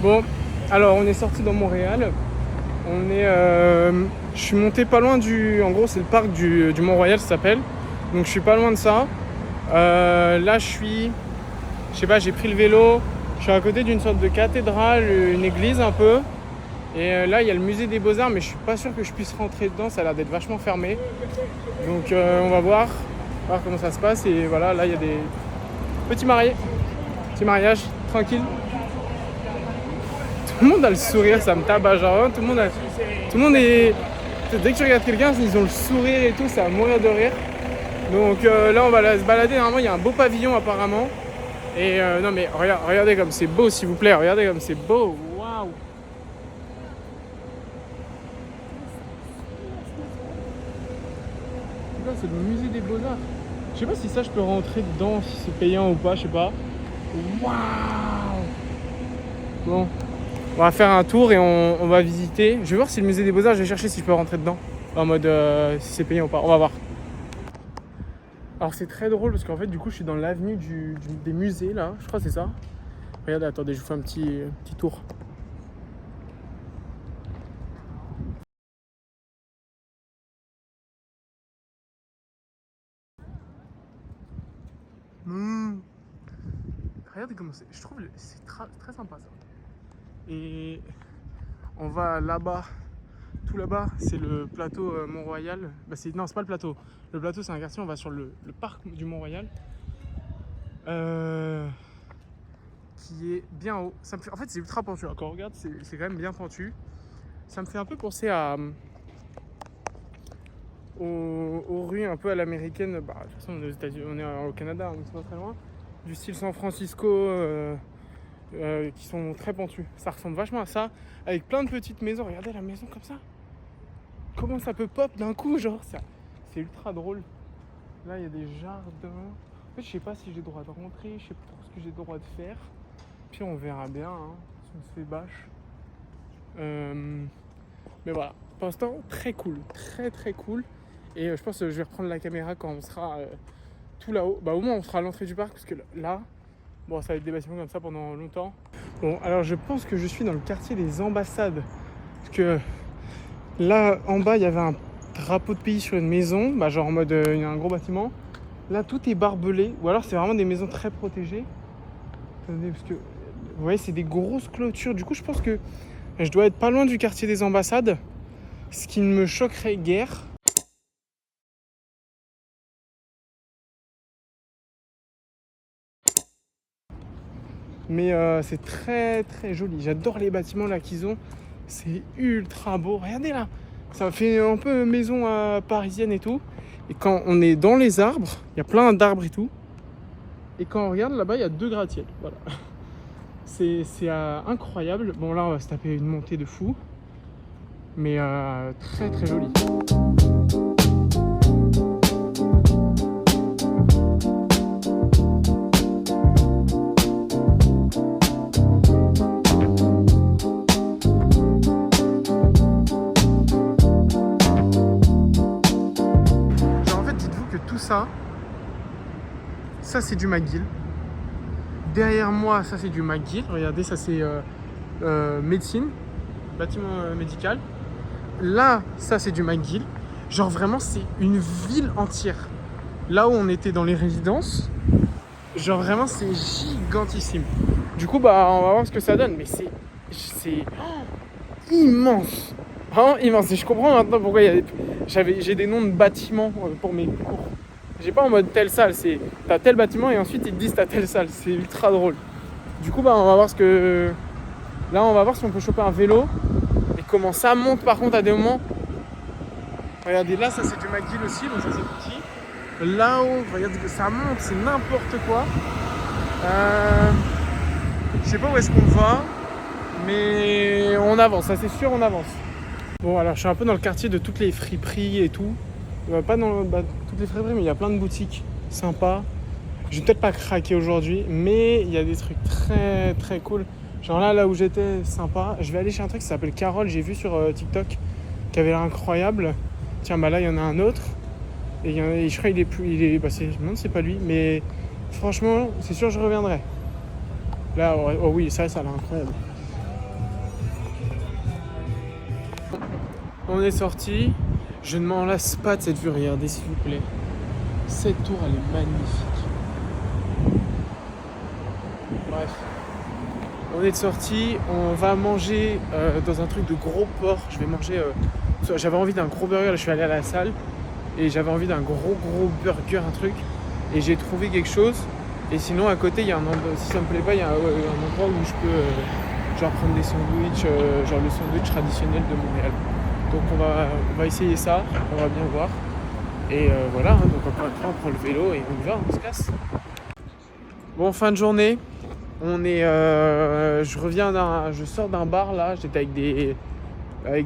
Bon, alors on est sorti dans Montréal. Je suis monté pas loin du... En gros, c'est le parc du Mont-Royal, ça s'appelle. Donc je suis pas loin de ça. Là, je sais pas, j'ai pris le vélo. Je suis à côté d'une sorte de cathédrale, une église un peu. Et là, il y a le musée des Beaux-Arts, mais je suis pas sûr que je puisse rentrer dedans. Ça a l'air d'être vachement fermé. Donc on va voir comment ça se passe. Et voilà, là, il y a des petits mariés. Petit mariage, tranquille. Tout le monde a le sourire, ça me tabasse. Genre, tout le monde est... Dès que tu regardes quelqu'un, ils ont le sourire et tout, ça va mourir de rire. Donc là, on va se balader. Normalement, il y a un beau pavillon apparemment. Et non mais regardez comme c'est beau, s'il vous plaît. Regardez comme c'est beau. Waouh. Là, c'est le musée des Beaux-Arts. Je sais pas si ça, je peux rentrer dedans, si c'est payant ou pas, je sais pas. Waouh. Bon, on va faire un tour et on va visiter. Je vais voir si le musée des Beaux-Arts, je vais chercher si je peux rentrer dedans. En mode si c'est payant ou pas. On va voir. Alors c'est très drôle parce qu'en fait du coup je suis dans l'avenue des musées là, je crois que c'est ça. Regardez, attendez, je vous fais un petit tour. Regardez comment c'est, je trouve c'est très sympa ça. Et on va là-bas, tout là-bas, c'est le plateau Mont-Royal. Non, c'est pas le plateau. Le plateau c'est un quartier, on va sur le parc du Mont-Royal. Qui est bien haut. En fait, c'est ultra pentu. Quand on regarde, c'est quand même bien pentu. Ça me fait un peu penser aux rues un peu à l'américaine. De toute façon, on est aux États-Unis, on est au Canada, donc c'est pas très loin. Du style San Francisco, qui sont très pentus. Ça ressemble vachement à ça, avec plein de petites maisons. Regardez la maison comme ça. Comment ça peut pop d'un coup, genre ça. C'est ultra drôle. Là, il y a des jardins. En fait, je sais pas si j'ai le droit de rentrer, je sais pas trop ce que j'ai le droit de faire. Puis on verra bien, hein, si on se fait bâche. Mais voilà, pour l'instant, très cool, très cool. Et je pense que je vais reprendre la caméra quand on sera tout là-haut. Au moins, on sera à l'entrée du parc, parce que là, bon, ça va être des bâtiments comme ça pendant longtemps. Bon, alors je pense que je suis dans le quartier des ambassades. Parce que là, en bas, il y avait un drapeau de pays sur une maison, genre en mode, il y a un gros bâtiment. Là, tout est barbelé, ou alors c'est vraiment des maisons très protégées. Attendez, parce que, vous voyez, c'est des grosses clôtures. Du coup, je pense que je dois être pas loin du quartier des ambassades, ce qui ne me choquerait guère. Mais c'est très joli. J'adore les bâtiments là qu'ils ont. C'est ultra beau. Regardez là, ça fait un peu maison parisienne et tout. Et quand on est dans les arbres, il y a plein d'arbres et tout. Et quand on regarde là-bas, il y a 2 gratte-ciels. Voilà. C'est incroyable. Bon, là, on va se taper une montée de fou. Mais très joli. Genre, en fait, dites-vous que tout ça c'est du McGill. Derrière moi, ça c'est du McGill. Regardez, ça c'est médecine, bâtiment médical. Là, ça c'est du McGill. Genre vraiment, c'est une ville entière. Là où on était dans les résidences, genre vraiment, c'est gigantissime. Du coup, on va voir ce que ça donne. Mais c'est immense. Vraiment immense. Et je comprends maintenant pourquoi j'ai des noms de bâtiments pour mes cours. J'ai pas en mode telle salle, c'est t'as tel bâtiment et ensuite ils te disent t'as telle salle. C'est ultra drôle. Du coup, on va voir Là, on va voir si on peut choper un vélo. Et comment ça monte par contre à des moments. Regardez, là, ça c'est du McGill aussi, donc ça c'est petit. Là-haut, regardez que ça monte, c'est n'importe quoi. Je sais pas où est-ce qu'on va, mais on avance, ça c'est sûr, on avance. Bon, alors je suis un peu dans le quartier de toutes les friperies et tout. Pas dans toutes les friperies, mais il y a plein de boutiques sympas. Je vais peut-être pas craquer aujourd'hui, mais il y a des trucs très cool. Genre là où j'étais, sympa. Je vais aller chez un truc qui s'appelle Carole, j'ai vu sur TikTok, qui avait l'air incroyable. Tiens, là il y en a un autre. Et je crois qu'il est plus. Je me demande si c'est pas lui, mais franchement, c'est sûr je reviendrai. Là, oh oui, ça a l'air incroyable. On est sorti. Je ne m'en lasse pas de cette vue, regardez s'il vous plaît. Cette tour, elle est magnifique. Bref. On est sorti, on va manger dans un truc de gros porc. Je vais manger. J'avais envie d'un gros burger, là, je suis allé à la salle et j'avais envie d'un gros burger, un truc. Et j'ai trouvé quelque chose. Et sinon, à côté, il y a un endroit, si ça me plaît pas, il y a un endroit où je peux genre prendre des sandwichs, genre le sandwich traditionnel de Montréal. Donc on va essayer ça, on va bien voir. Et voilà, hein, donc encore une fois, on prend le vélo et on y va, on se casse. Bon, fin de journée. On est, je sors d'un bar là, j'étais avec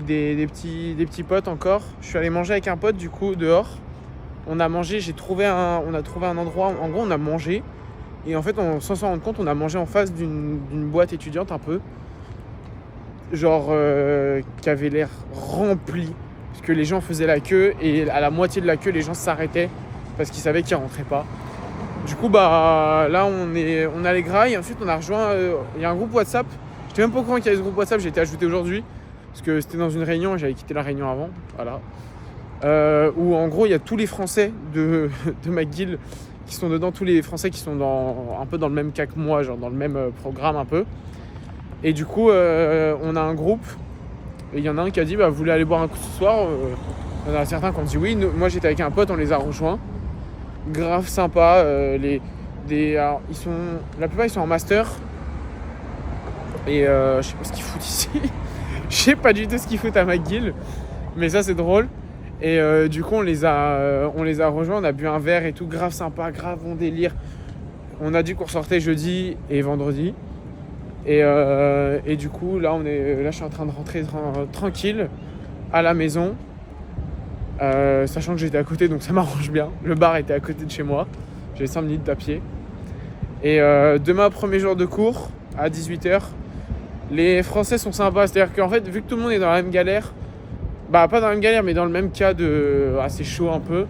des petits potes encore. Je suis allé manger avec un pote du coup dehors. On a mangé, on a trouvé un endroit, en gros on a mangé. Et en fait, sans s'en rendre compte, on a mangé en face d'une boîte étudiante un peu. Genre qui avait l'air remplie. Parce que les gens faisaient la queue et à la moitié de la queue, les gens s'arrêtaient parce qu'ils savaient qu'ils rentraient pas. Du coup, bah là, on a les grailles. Ensuite, on a rejoint. Il y a un groupe WhatsApp. J'étais même pas au courant qu'il y avait ce groupe WhatsApp. J'ai été ajouté aujourd'hui parce que c'était dans une réunion et j'avais quitté la réunion avant. Voilà. Où en gros, il y a tous les Français de McGill qui sont dedans, tous les Français qui sont un peu dans le même cas que moi, genre dans le même programme un peu. Et du coup, on a un groupe. Et il y en a un qui a dit bah, vous voulez aller boire un coup ce soir. Il y en a certains qui ont dit oui. Moi, j'étais avec un pote, on les a rejoints. Grave sympa. Alors, la plupart ils sont en master. Et je sais pas ce qu'ils foutent ici. Je sais pas du tout ce qu'ils foutent à McGill. Mais ça, c'est drôle. Et du coup, on les a rejoints. On a bu un verre et tout. Grave sympa, grave bon délire. On a dit qu'on sortait jeudi et vendredi. Et du coup, là, je suis en train de rentrer tranquille à la maison. Sachant que j'étais à côté, donc ça m'arrange bien. Le bar était à côté de chez moi. J'ai 5 minutes à pied. Et demain, premier jour de cours, à 18h. Les Français sont sympas. C'est-à-dire qu'en fait, vu que tout le monde est dans la même galère, bah pas dans la même galère, mais dans le même cas de assez chaud un peu,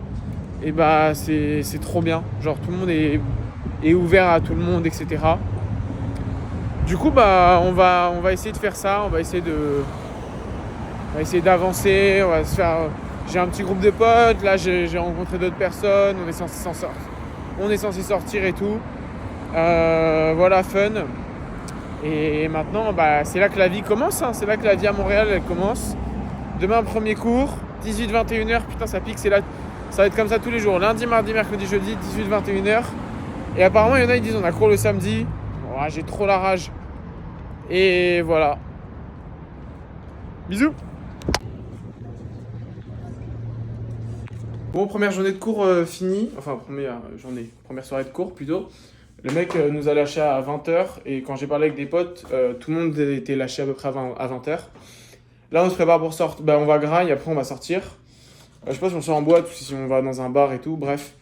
et bah c'est trop bien. Genre tout le monde est ouvert à tout le monde, etc. Du coup, bah on va essayer de faire ça. On va essayer d'avancer. On va se faire. J'ai un petit groupe de potes. Là, j'ai rencontré d'autres personnes. On est censé sortir et tout. Voilà, fun. Et maintenant, bah, c'est là que la vie commence. Hein. C'est là que la vie à Montréal, elle commence. Demain, premier cours, 18-21h. Putain, ça pique. Ça va être comme ça tous les jours. Lundi, mardi, mercredi, jeudi, 18-21h. Et apparemment, il y en a, ils disent on a cours le samedi. Oh, j'ai trop la rage. Et voilà. Bisous. Bon, première journée de cours finie. Enfin, première soirée de cours plutôt. Le mec nous a lâchés à 20h. Et quand j'ai parlé avec des potes, tout le monde était lâché à peu près à 20h. Là, on se prépare pour sortir. Bah, on va grailler, après on va sortir. Je sais pas si on sort en boîte ou si on va dans un bar et tout. Bref.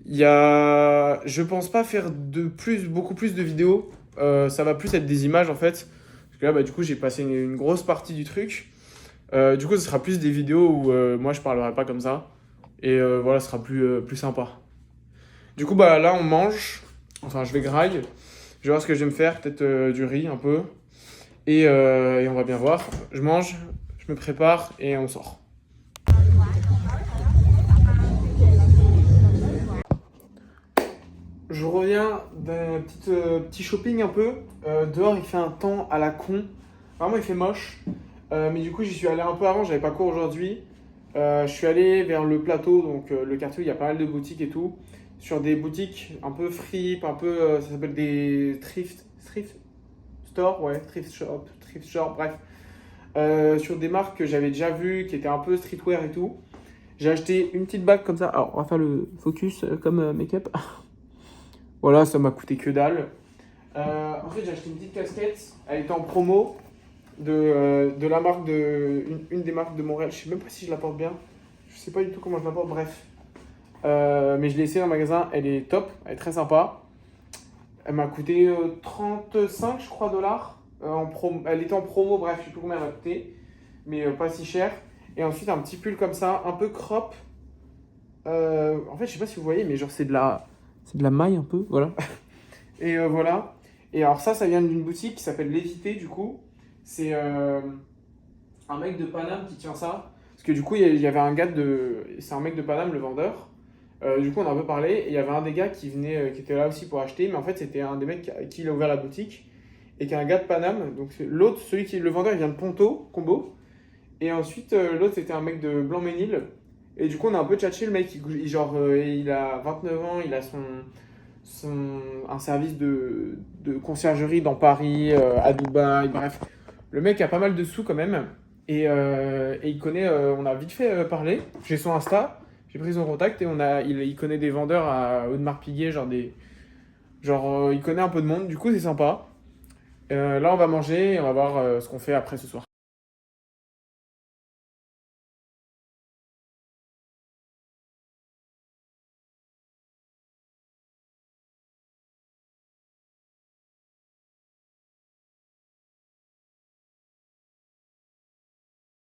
Je pense pas faire beaucoup plus de vidéos. Ça va plus être des images en fait. Parce que là, bah, du coup, j'ai passé une grosse partie du truc. Du coup, ce sera plus des vidéos où moi, je parlerai pas comme ça. Et voilà, ce sera plus sympa. Du coup, bah là, on mange. Enfin, je vais graille. Je vais voir ce que je vais me faire. Peut-être du riz un peu. Et on va bien voir. Je mange, je me prépare et on sort. Je reviens d'un petit shopping un peu. Dehors, il fait un temps à la con. Vraiment, il fait moche. Mais du coup, j'y suis allé un peu avant. J'avais pas cours aujourd'hui. Je suis allé vers le plateau, donc le quartier où il y a pas mal de boutiques et tout. Sur des boutiques un peu fripes, un peu. Ça s'appelle des thrift store, ouais, thrift shop, bref. Sur des marques que j'avais déjà vues, qui étaient un peu streetwear et tout. J'ai acheté une petite bague comme ça. Alors, on va faire le focus comme make-up. Voilà, ça m'a coûté que dalle. Ensuite, j'ai acheté une petite casquette. Elle était en promo de la marque une des marques de Montréal. Je sais même pas si je la porte bien. Je sais pas du tout comment je la porte, bref. Mais je l'ai essayé dans le magasin. Elle est top, elle est très sympa. Elle m'a coûté 35, je crois, dollars. Elle était en promo, bref, je sais plus combien elle m'a coûté. Mais pas si cher. Et ensuite, un petit pull comme ça, un peu crop. En fait, je sais pas si vous voyez, mais genre, c'est de la maille un peu, voilà. Et voilà. Et alors ça vient d'une boutique qui s'appelle Lévité, du coup. C'est un mec de Paname qui tient ça. Parce que du coup, il y avait un gars c'est un mec de Paname, le vendeur. Du coup, on a un peu parlé. Et il y avait un des gars qui était là aussi pour acheter. Mais en fait, c'était un des mecs qui il a ouvert la boutique. Et qui est un gars de Paname. Donc l'autre, le vendeur, il vient de Ponto, Combo. Et ensuite, l'autre, c'était un mec de Blanc-Ménil. Et du coup, on a un peu tchatché. Le mec, il a 29 ans. Il a un service de conciergerie dans Paris, à Dubaï, bref. Le mec a pas mal de sous quand même. Et il connaît, on a vite fait parler. J'ai son Insta, j'ai pris son contact et il connaît des vendeurs à Audemars-Piguet, il connaît un peu de monde, du coup c'est sympa. Là on va manger et on va voir ce qu'on fait après ce soir.